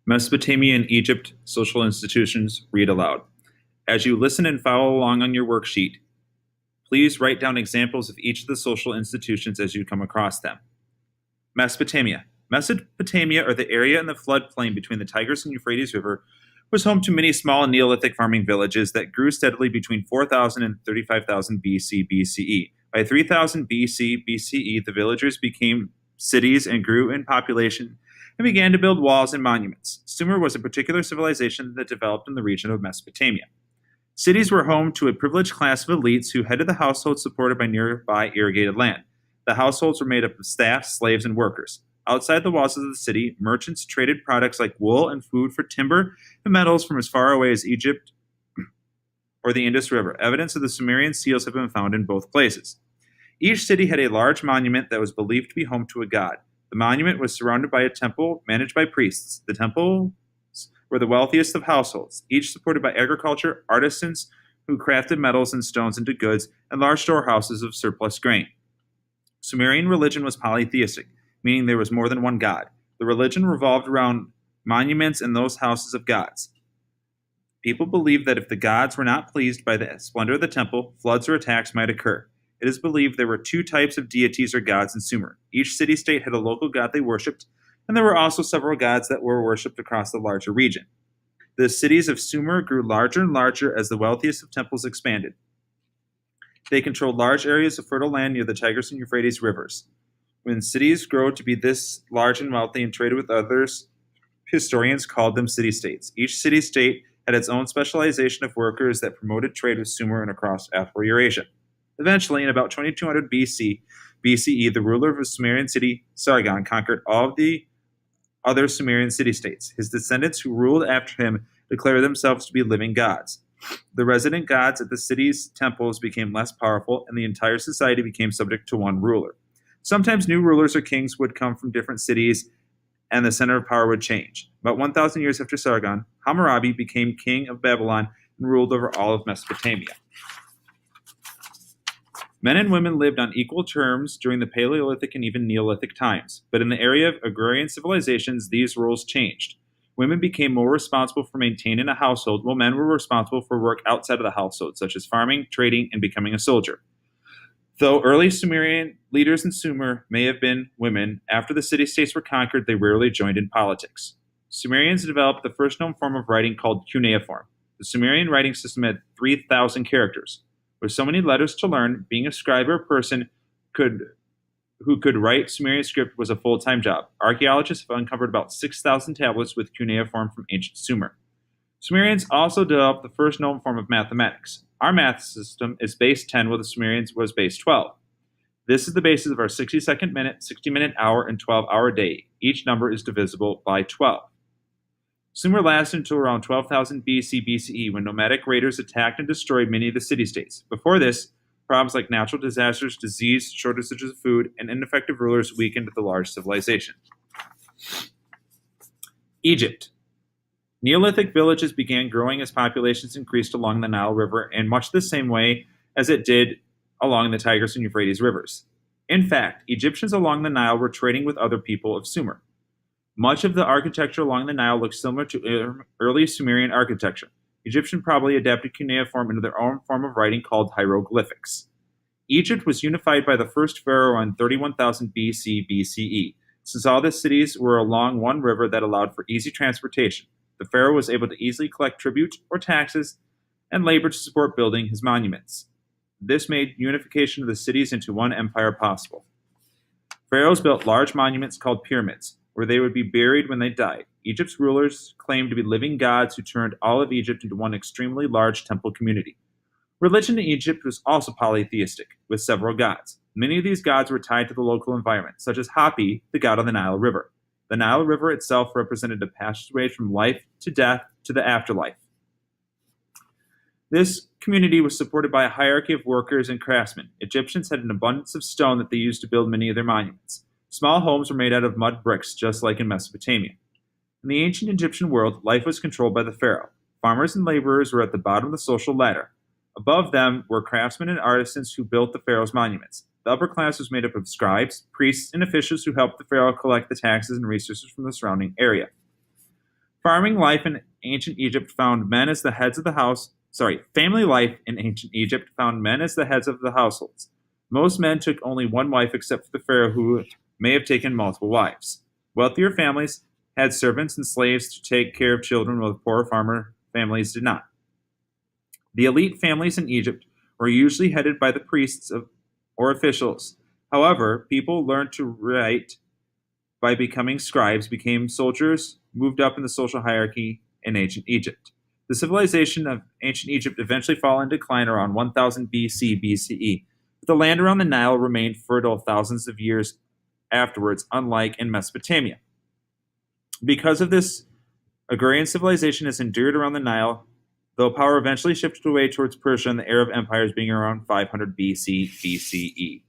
Mesopotamia and Egypt Social Institutions, read aloud. As you listen and follow along on your worksheet, please write down examples of each of the social institutions as you come across them. Mesopotamia. Mesopotamia, or the area in the floodplain between the Tigris and Euphrates River, was home to many small Neolithic farming villages that grew steadily between 4000 and 35,000 BC BCE. By 3000 BC BCE, the villagers became cities and grew in population and began to build walls and monuments. Sumer was a particular civilization that developed in the region of Mesopotamia. Cities were home to a privileged class of elites who headed the households supported by nearby irrigated land. The households were made up of staff, slaves, and workers. Outside the walls of the city, merchants traded products like wool and food for timber and metals from as far away as Egypt or the Indus River. Evidence of the Sumerian seals have been found in both places. Each city had a large monument that was believed to be home to a god. The monument was surrounded by a temple managed by priests. The temples were the wealthiest of households, each supported by agriculture, artisans who crafted metals and stones into goods, and large storehouses of surplus grain. Sumerian religion was polytheistic, meaning there was more than one god. The religion revolved around monuments and those houses of gods. People believed that if the gods were not pleased by the splendor of the temple, floods or attacks might occur. It is believed there were two types of deities or gods in Sumer. Each city-state had a local god they worshipped, and there were also several gods that were worshipped across the larger region. The cities of Sumer grew larger and larger as the wealthiest of temples expanded. They controlled large areas of fertile land near the Tigris and Euphrates rivers. When cities grow to be this large and wealthy and traded with others, historians called them city-states. Each city-state had its own specialization of workers that promoted trade with Sumer and across Afro-Eurasia. Eventually, in about 2200 BCE, the ruler of a Sumerian city, Sargon, conquered all of the other Sumerian city-states. His descendants who ruled after him declared themselves to be living gods. The resident gods at the city's temples became less powerful, and the entire society became subject to one ruler. Sometimes new rulers or kings would come from different cities, and the center of power would change. About 1,000 years after Sargon, Hammurabi became king of Babylon and ruled over all of Mesopotamia. Men and women lived on equal terms during the Paleolithic and even Neolithic times, but in the area of agrarian civilizations, these roles changed. Women became more responsible for maintaining a household, while men were responsible for work outside of the household, such as farming, trading, and becoming a soldier. Though early Sumerian leaders in Sumer may have been women, after the city-states were conquered, they rarely joined in politics. Sumerians developed the first known form of writing called cuneiform. The Sumerian writing system had 3,000 characters. With so many letters to learn, being a scribe or a person who could write Sumerian script was a full-time job. Archaeologists have uncovered about 6,000 tablets with cuneiform from ancient Sumer. Sumerians also developed the first known form of mathematics. Our math system is base 10, while the Sumerians was base 12. This is the basis of our 60-second minute, 60-minute hour, and 12-hour day. Each number is divisible by 12. Sumer lasted until around 12,000 BC BCE, when nomadic raiders attacked and destroyed many of the city-states. Before this, problems like natural disasters, disease, shortages of food, and ineffective rulers weakened the large civilization. Egypt. Neolithic villages began growing as populations increased along the Nile River in much the same way as it did along the Tigris and Euphrates rivers. In fact, Egyptians along the Nile were trading with other people of Sumer. Much of the architecture along the Nile looks similar to early Sumerian architecture. Egyptians probably adapted cuneiform into their own form of writing called hieroglyphics. Egypt was unified by the first pharaoh in 31,000 BC BCE. Since all the cities were along one river that allowed for easy transportation, the pharaoh was able to easily collect tribute or taxes and labor to support building his monuments. This made unification of the cities into one empire possible. Pharaohs built large monuments called pyramids, where they would be buried when they died. Egypt's rulers claimed to be living gods who turned all of Egypt into one extremely large temple community. Religion in Egypt was also polytheistic, with several gods. Many of these gods were tied to the local environment, such as Hapi, the god of the Nile River. The Nile River itself represented a passageway from life to death to the afterlife. This community was supported by a hierarchy of workers and craftsmen. Egyptians had an abundance of stone that they used to build many of their monuments. Small homes were made out of mud bricks, just like in Mesopotamia. In the ancient Egyptian world, life was controlled by the pharaoh. Farmers and laborers were at the bottom of the social ladder. Above them were craftsmen and artisans who built the pharaoh's monuments. The upper class was made up of scribes, priests, and officials who helped the pharaoh collect the taxes and resources from the surrounding area. Farming life in ancient Egypt found men as the heads of the house. Sorry, family life in ancient Egypt found men as the heads of the households. Most men took only one wife, except for the pharaoh, who may have taken multiple wives. Wealthier families had servants and slaves to take care of children, while poorer farmer families did not. The elite families in Egypt were usually headed by the priests or officials. However, people learned to write by becoming scribes, became soldiers, moved up in the social hierarchy in ancient Egypt. The civilization of ancient Egypt eventually fell in decline around 1000 BC BCE, but the land around the Nile remained fertile thousands of years afterwards, unlike in Mesopotamia. Because of this, agrarian civilization has endured around the Nile, though power eventually shifted away towards Persia in the era of empires being around 500 BC BCE.